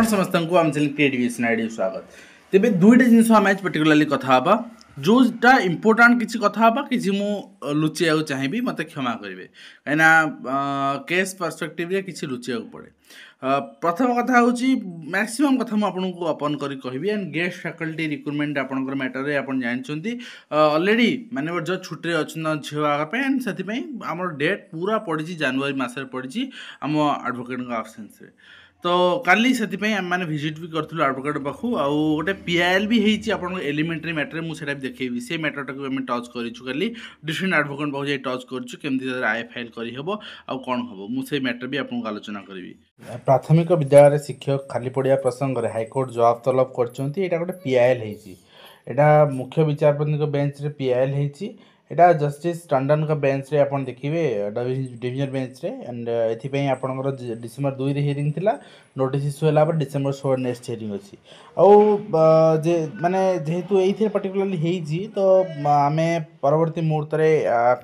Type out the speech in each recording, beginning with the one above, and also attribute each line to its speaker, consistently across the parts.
Speaker 1: समस्त को आम चैनल क्रिएटिविटी आईडी स्वागत। तेबे दुईटा जिनस आम आज पर्टिकुलरली कथा हबा जोटा इंपोर्टाट किसी कथा हबा कि मु लुचिया चाहिए मत क्षमा करेंगे कहीं केस परस्पेक्टिव रे किसी लुचिया पड़े। प्रथम कथा हूँ मैक्सिमम कथा मुझे ओपन करी कहबी एंड गेस्ट फैकल्टी रिक्रुटमेंट आपंकर मैटर आप जानते ऑलरेडी माने जो छुट्टी अच्छा झील आगापी एंड से आम डेट पूरा पड़ी जनवरी मसरे पड़ी आम एडवोकेट आब्सेंस रे। तो काली से मैंने विजिट भी करूँ एडवोकेट पाखु आउ गोटे पीआईएल भी होती आप एलिमेंटरी मैटर मुझे देखी से मैटरटा को टच करूँ डिफरेंट एडवोकेट पाखु जाए टच करुँच आय फाइल करहब आउ कौन हम मुझे मैटर भी आपको आलोचना करी। प्राथमिक विद्यालय शिक्षक खाली पड़ा प्रसंग में हाइकोर्ट जवाब तलब कर गोटे पीआईएल होता मुख्य विचारपति बेंच रे पीआईएल होती एटा जस्टिस टंडन का बेंच रे आपन देखिए डिविजन बेंच रे एंड एथि आपनकर डिसेंबर 2 रे हियरिंग थिला नोटिस इशू होला पर डिसेंबर 16 नेक्स्ट हियरिंग अछि और जे माने जेहेतु एथि पर्टिकुलरली हेजी तो आमे परवर्ती मुहूर्त रे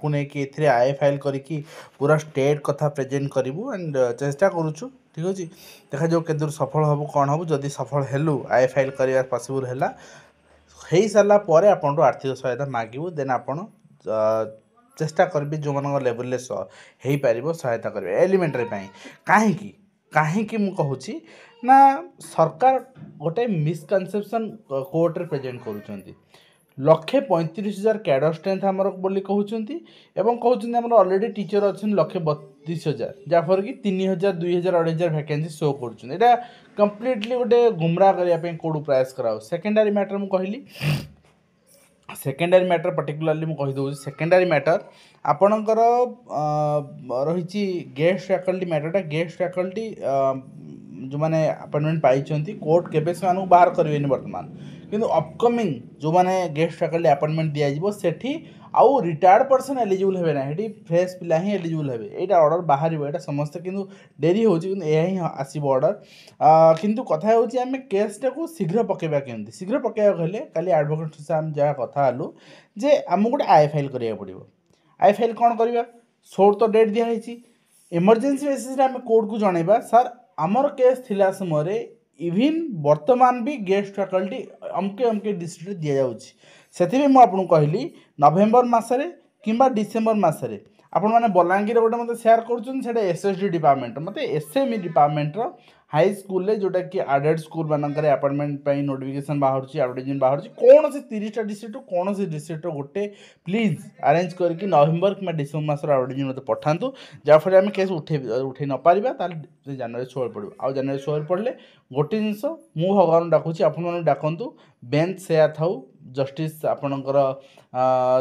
Speaker 1: को नै कि एथि आय फाइल करिकि पूरा स्टेट कथा प्रेजेंट करिवु एंड चेष्टा करूछु। ठीक अछि देखा जो केदुर सफल हबु कोन हबु जदी सफल हेलु आय फाइल करिया पॉसिबल हैला हेई साला परे आपन आर्थिक सहायता मागिवु देन आपन चेष्टा करी जो मान लेवल हो पार सहायता करेंगे एलिमेंटरी कहीं मुझे कहूँ ना सरकार गोटे मिसकनसेप्शन कोर्ट रे प्रेजेंट करुँच 1,35,000 कैडर स्ट्रेंथ आमर बोली कहते कहते ऑलरेडी टीचर अच्छे 1,32,000 जहाँफल कि 3,000 2,000 2,500 वैकेंसी शो कर कंप्लीटली गोटे गुमराह करने कौड़ प्रयास कराओ। सेकेंडरी मैटर मुझे कहली सेकेंडरी मैटर पर्टिकुलरली मुझे कहीदे सेकेंडरी मैटर आपणकर रही गेस्ट फैकल्टी मैटरटा गेस्ट फैकल्टी जो मैंने अपॉइंटमेंट पाई कोर्ट केबे से बाहर करेंगे बर्तमान किंतु अपकमिंग जो मैंने गेस्ट फैकल्टी अपॉइंटमेंट दिज्व सेठी आउ रिटायर्ड पर्सन एलिजिबल हे ना ये फ्रेश पिला ही एलिजिबल हे यहाँ ऑर्डर बाहर यहाँ समस्ते किंतु डेरी हो ही आसब ऑर्डर किंतु कथा होमें केसटा को शीघ्र पकेबा केमती शीघ्र पकेबा कहले काली एडवोकेट साहब जहाँ कथा हलु जे आमको गोटे आय फाइल करिया पड़ो। आय फाइल कौन करवा 16 तो डेट दिखाई इमरजेंसी बेसिस आम कोर्ट को जनइबा सर आमर केस थिला समय इवन वर्तमान भी गेस्ट फैकल्टी अमके डिस्ट्रिक्ट दि जाऊँगी मुझे कहली नवेम्बर मसरे किंबा डिसेम्बर मसरे आपण मैंने बलांगीर गोटे मतलब सेयार कर एसएसडी डिपार्टमेंट मत एसएमई डिपार्टमेंट हाई स्कूल रे जोटा कि आडेड स्कूल मानकर अपॉइंटमेंट नोटिफिकेशन बाहर एडवर्टाइजमेंट बाहर कौन से 30टा डिस्ट्रिक्ट कौन से डिस्ट्रिक्ट गोटे प्लीज अरेंज करके नवेम्बर कि डिसेम्बर मसर एडवर्टाइजमेंट मत पठातु जहाँफल आम केस उठे न पारिबा ताले जनवरी 16 पड़ो आउ जनवरी 16 पड़े गोटे जिनस मु भगवान डाकुची आपण डाकतु बेंच सेया थाउ जस्टिस आपणकर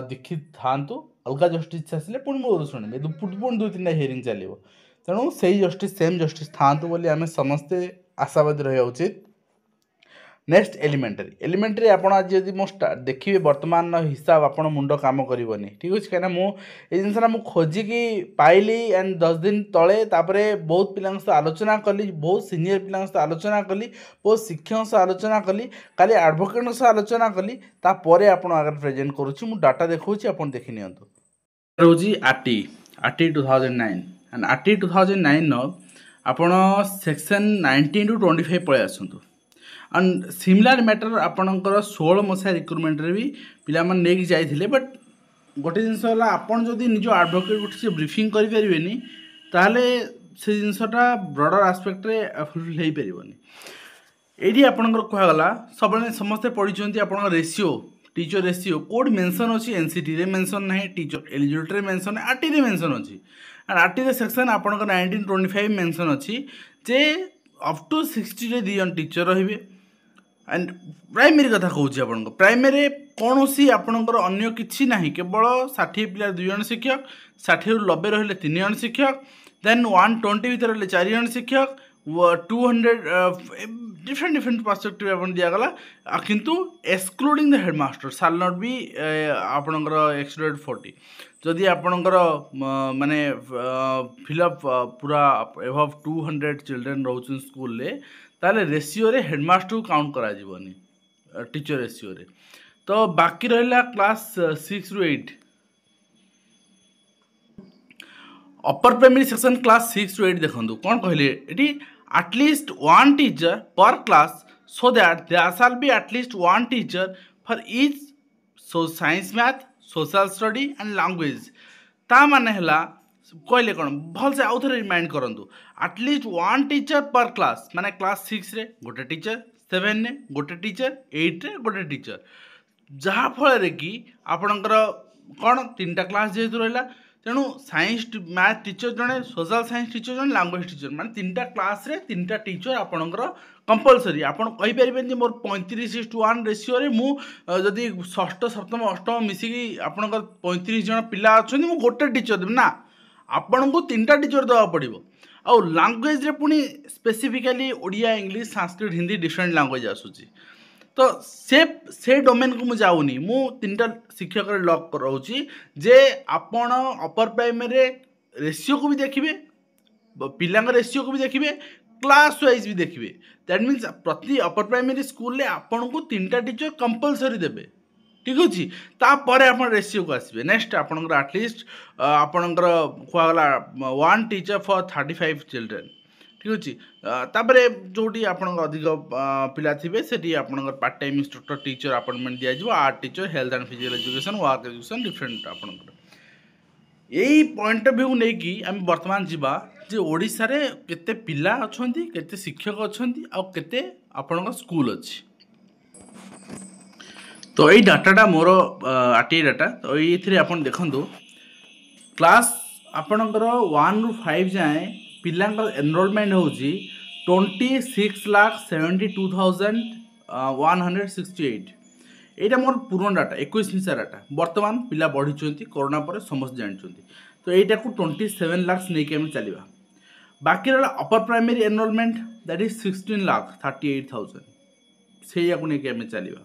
Speaker 1: दीक्षित थांतु अलग जस्टिस आसिले पुणी मोर शुणे पुणी 2-3टा हियरिंग चलो तेणु से जस्टिस सेम जस्टिस थांतु बोली आम समस्ते आशावादी रहा उचित। नेक्स्ट एलिमेंटरी आपड़ आज जब मो देखिए वर्तमान हिसाब आप मुंड कम करनी ठीक अच्छे कहीं मुझे जिनसा मुझे खोजिकी पाइली एंड 10 दिन तले बहुत पिला आलोचना कली बहुत सीनियर पिला आलोचना कली बहुत शिक्षक सह आलोचना कली काली एडवोकेट सह आलोचना कली तापर आप आगे प्रेजेंट करुँच डाटा देखा आप देखी नियंतु रोजी आरटी 2009 एंड आरटी 2009 आपण सेक्शन 19 to 25 पलि आसतु एंड सिमिलर मैटर आपणकर 16 मसीहा रिक्रुटमेंट रे भी पिला मन नेक जाइथिले बट गोटे जिनस होला आपण जदी निज एडवोकेट से ब्रीफिंग करि परिबेनी ताले से जिनसटा ब्रॉडर एस्पेक्ट रे फुलफिल हेई परिबोनी। एडी आपणकर कहा गला सब समस्त पढिचंती आपण ratio teacher ratio code mention अछि एनसीटी रे मेंशन नाही टीचर एलिजिबिलिटी रे मेंशन आरटी रे मेंशन अछि एंड आरटी रे सेक्शन आपणकर 1925 मेंशन अछि जे अप टू 60 रे दियन टीचर रहिबे एंड प्राइमरी कथा कहूँ आपको प्राइमरी कौन सी आपणकर अन्य किसी ना केवल 60 पिला 2 जन शिक्षक 60 रु 90 रहिले 3 जन शिक्षक देन 120 भीतर रहिले 4 जन शिक्षक 200 डिफरेंट पर्सपेक्टिव आप दिगला किंतु excluding the headmaster shall not be आपणकर एक्सक्लूडेड 40 जदि आपणकर माने फिलअप पूरा एभव 200 चिल्ड्रेन रोचन स्कूल रे ताले रेशियो रे हेडमास्टर को काउंट करा जीवनी टीचर रेशियो रे। तो बाकी रहा क्लास 6 रु 8 अपर प्राइमरी सेक्शन क्लास 6 रु 8 देखंतु कौन कहले at at least one teacher per class so that there shall be at least one teacher for each so science math social study and language ता माने हला कहले कौन भल से आउ थे रिमाइंड करंतु at least one teacher per class माने क्लास 6 रे गोटे टीचर 7 ने गोटे टीचर 8 रे गोटे टीचर जहाँ फल कि आपणकर कौन 3टा क्लास जेहेतु रहा तेणु साइंस मैथ टीचर जड़े सोशल साइंस टीचर जड़े लैंग्वेज टीचर माने 3टा क्लास रे 3टा टीचर आपणकर कंपलसरी आपन कहि परिबेन मोर 35:1 रेशियो रे मु जदि षष्ठ सप्तम अष्टम मिसिकी आपणकर 35 जन पिला अछन मु गोटे टीचर देब ना आपन को 3टा टीचर देवा पड़िबो। आ लैंग्वेज रे पुनी specifically Odia English Sanskrit Hindi different language आसुची तो से डोमेन को मुझे जाऊनी मु 3टा शिक्षक लॉक कराऊची जे आपण अपर प्राइमरी रेशियो को भी देखिए पिला रेशियो को भी देखिए क्लास वाइज भी देखिए दैट मीन्स प्रति अपर प्राइमरी स्कूल रे आपण को 3टा टीचर कंपलसरी देबे ठीक अच्छे तापर आप रेशियो को आसबे नेक्स्ट आपणकर एटलिस्ट आपणकर कहला वन टीचर फॉर 35 चिल्ड्रेन ठीक अच्छे तापर जोटी आप अधिक पिला थे से आपंकर part time instructor teacher appointment दिज्व art teacher health and physical education work education different आपंकर यही पॉइंट ऑफ व्यू नहीं कि आम बर्तमान जीवा जे ओडिशा रे केते पिला अछंती केते शिक्षक अछंती आ केते आपनका स्कूल अछि। तो यही डाटाटा मोर आरटीआई डाटा तो ये आपन देखंतु क्लास आपनकर 1 रु 5 जाए पिलांकर एनरोलमेंट होची 26,72,168 एटा मोर पूर्ण डाटा 21 मिसा डाटा वर्तमान पिला बढ़ी कोरोना पर समस्त जानते तो यहीटा को 27 लाख नहीं कि चलवा बाकी रहा upper primary enrolment that is 16,38,000 से नहीं चलवा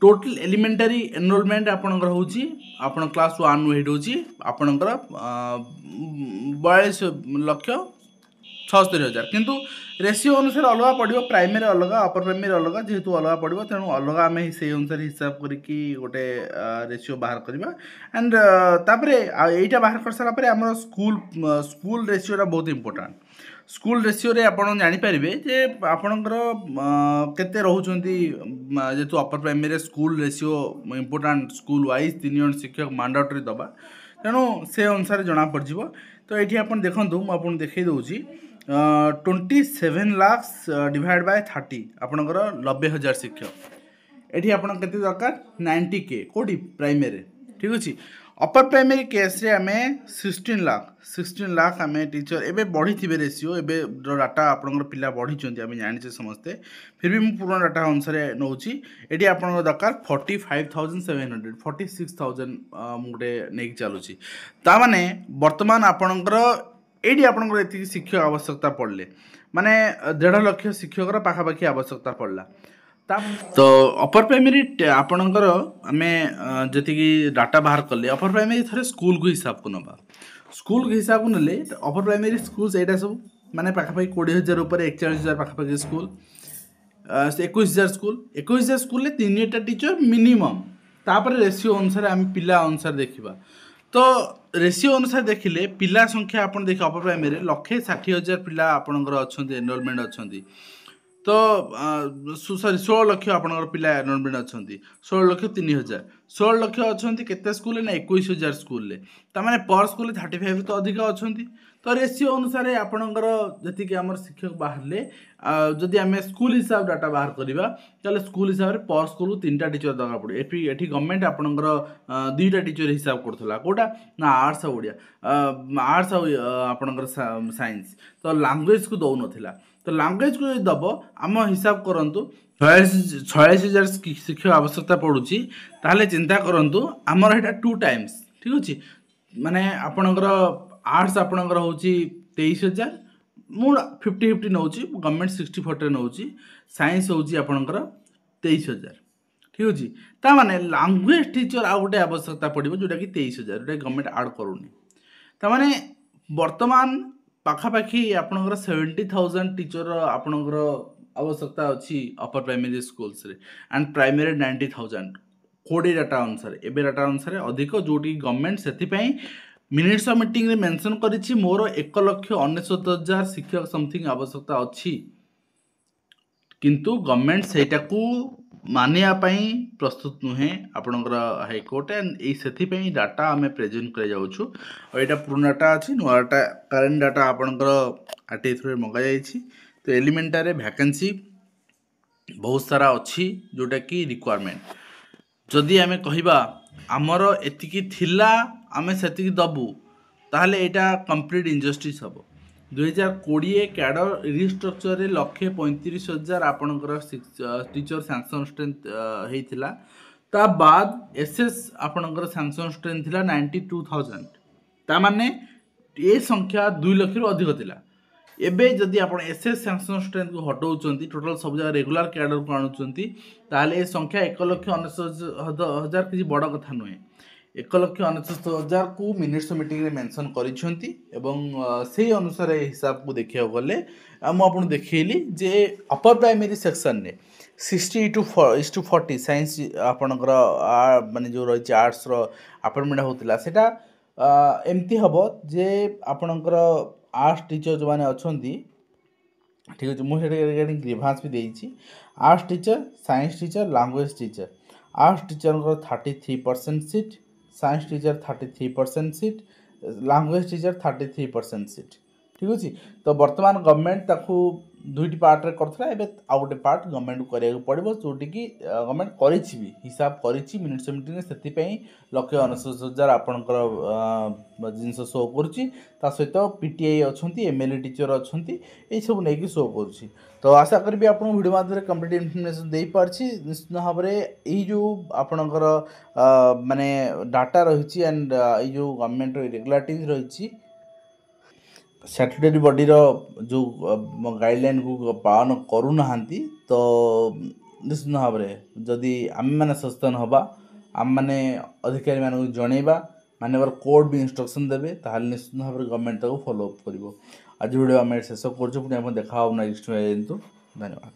Speaker 1: टोटल एलिमेंटारी एनरोलमेंट आपणकर होची आपण क्लास 1 हेड होची आपणकर 42,76,000 किंतु रेशियो अनुसार अलग पड़ो प्राइमरी अलग अपर प्राइमरी अलग जेहेतु अलग पड़ो तेणु अलग आम से अनुसार हिसाब करके गोटे रेशियो बाहर करवा एंड तापर यहीटा बाहर कर सारापर आम स्कूल रेशियोटा बहुत इंपोर्टाट स्कूल रेशियो रे आपन जानीपारे जे आपणकर केते रहउचंती जेतु upper primary school ratio important school wise 3 जन शिक्षक मैंडेटरी दबा तेणु से अनुसार जना पड़जिवो। तो ये आपन देखंतु मु आपन देखै दउची 27 लाख डिवाइड बाय 30 आपणकर 90,000 शिक्षक एठी आपन केते दरकार 90K कोडी प्राइमरी ठीक अछि। अपर प्राइमरी केस रे आमे 16 लाख आमे टीचर एबे बढ़ी थिबे रेशियो एबे डाटा आपनकर पिला बढ़ी चंती आमे जानि समस्ते फिर भी मु पूर्ण डाटा अनुसार नउची एठी आपनकर दरकार 45,700 46,000 मुटे नेक चालुची ता माने वर्तमान आपनकर एठी आपनकर एति शिक्षक आवश्यकता पड़ले माने 1.5 लाख शिक्षकर पाखापाखि आवश्यकता पड़ला तो अपर प्राइमरी आपणकर आमे जति डाटा बाहर कले अपर प्राइमरी थरे स्कूल को हिसाब को नबा स्कूल को हिसाब को नले अपर प्राइमरी स्कूल एटा सब माने पाखापाखि 20,000 ऊपर 41,000 पाखापाखि स्कूल 21,000 स्कूल 21,000 स्कूल 3टा टीचर मिनिमम तापर रेशियो अनुसार आम पिला अनुसार देखा तो रेशियो अनुसार देखिले पिला संख्या आपन देख अपर प्राइमरी 1,60,000 पिला आपणकर अछंती एनरोलमेंट अछंती तो सॉरी 16 लाख आपनकर पिला एनरोलमेंट अछंती 16 लाख 3,000 16 लाख अछंती केते स्कूल ना 21,000 स्कूल ले ता माने पर स्कूल 35 तो अधिक अछंती तो रेशियो अनुसार आपनकर जति कि हमर शिक्षक बाहरले जदि आमे स्कूल हिसाब डाटा बाहर करबा ताले स्कूल हिसाब रे पर स्कूल 3टा टीचर दगा पड़े एठी गवर्नमेंट आपनकर 2टा टीचर हिसाब करथला कोटा ना आर्ट्स ओडिया आर्ट्स आपनकर साइंस तो लैंग्वेज को दउ नथिला तो लैंग्वेज को दब आम हिसाब करंतु 46,000 शिक्षक आवश्यकता पड़ुची ताहले चिंता करंतु आमर एटा 2 टाइम्स ठीक अछि माने आपनकर आर्ट्स आपनकर होची 23,000 मु 50-50 नउची गवर्नमेंट 60-40 नउची साइंस होची आपनकर 23,000 ठीक अच्छे ताने लांगुएज टीचर आउ गोटे आवश्यकता पड़ो जोटा कि 23,000 जोटा गवर्नमेंट आड करूनी ताने वर्तमान पाखापाखि आपणकर 70,000 टीचर आपणकर आवश्यकता अच्छी अपर प्राइमरी स्कूल्स रे एंड प्राइमरी 90,000 कोड़े डाटा अनुसार एबे डाटा अनुसार अधिक जोटी गवर्नमेंट से मिनिट्स ऑफ मीटिंग रे मेंशन करिछि मोर 1,99,000 शिक्षक समथिंग आवश्यकता अच्छी किंतु गवर्नमेंट सेटा को मानिया पई प्रस्तुत नुहे आपणकर हाईकोर्ट एंड ए सेथि पई डाटा हमें प्रेजेंट कर जाउछु और एटा पुराना डाटा अछि नुआ डाटा करंट डाटा आपणकर आरटीए थ्रू मंगा जाइछि तो एलिमेंटारे वैकेंसी बहुत सारा अच्छी जोटा कि रिक्वायरमेंट जदि आमे कहिबा आमर एतिकी थिला आमे सेतिकी दबु ताहले एटा कंप्लीट इनजस्टिस हबो 2020 कैडर रिस्ट्रक्चर रे 1,35,000 आपणकर टीचर सैंक्शन स्ट्रेंथ हेइथिला ता बाद एसएस आपणकर सैंक्शन स्ट्रेंथ थिला 92,000 ता माने ए संख्या 2 लाख रु अधिक थिला एबे जदि आपण एसएस सैंक्शन स्ट्रेंथ को हटाउचंती टोटल सब जगह रेगुलर कैडर को आणुचंती ताहले ए संख्या 1,99,000 किसी बड़ कथा नुहे 1,99,000 को मिनिट्स मीटिंग रे मेंशन करिसंती एवं से अनुसार हिसाब को देखिया गले हम आपन देखैली जे अपर प्राइमरी सेक्शन ने 60:40 साइंस आपनकर माने जो रही आर्ट्स रो अपॉइंटमेंट होतिला सेटा एमती हबो जे आपनकर आर्ट्स टीचर जो मैंने अच्छा ठीक अच्छे मुझे रिगार्डिंग ग्रीभांस भी देती arts teacher science teacher language teacher arts teacher 33% seat science teacher 33% seat language teacher 33% seat ठीक अच्छे तो बर्तमान गवर्नमेंट ताकू दुईटी पार्ट रे करथला एबे आ गोटे पार्ट गवर्नमेंट को करिया पड़िबो जोटी कि गवर्नमेंट करिछि भी हिसाब करिछि मिनिट्स मीटिंग सेति पई 1,99,000 आपनकर जिनस शो करूछि ता सहित पीटीआई अछंती एमएलए टीचर अछंती ए सब नै कि शो करूछि तो आशा करबी आपन वीडियो माध्यम रे कंप्लीट इन्फॉर्मेशन देई पारछि निश्चित भाबरे एई जो आपनकर माने डाटा रहिछि एंड एई जो गवर्नमेंट रो रेगुलेटरीज रहिछि स्टैट्यूटरी बॉडी रो जो गाइडलाइन को पालन करूना तो निश्चित भाव में जदि आम मैंने सचेतन हवा आम मैंने अधिकारी मानक जनइबा मानवर कोड भी इंस्ट्रक्शन देवे ताहले निश्चित भाव में गवर्नमेंट ताको फॉलो अप करिवो आज वीडियो आम शेष कर देखा नेक्स्ट धन्यवाद।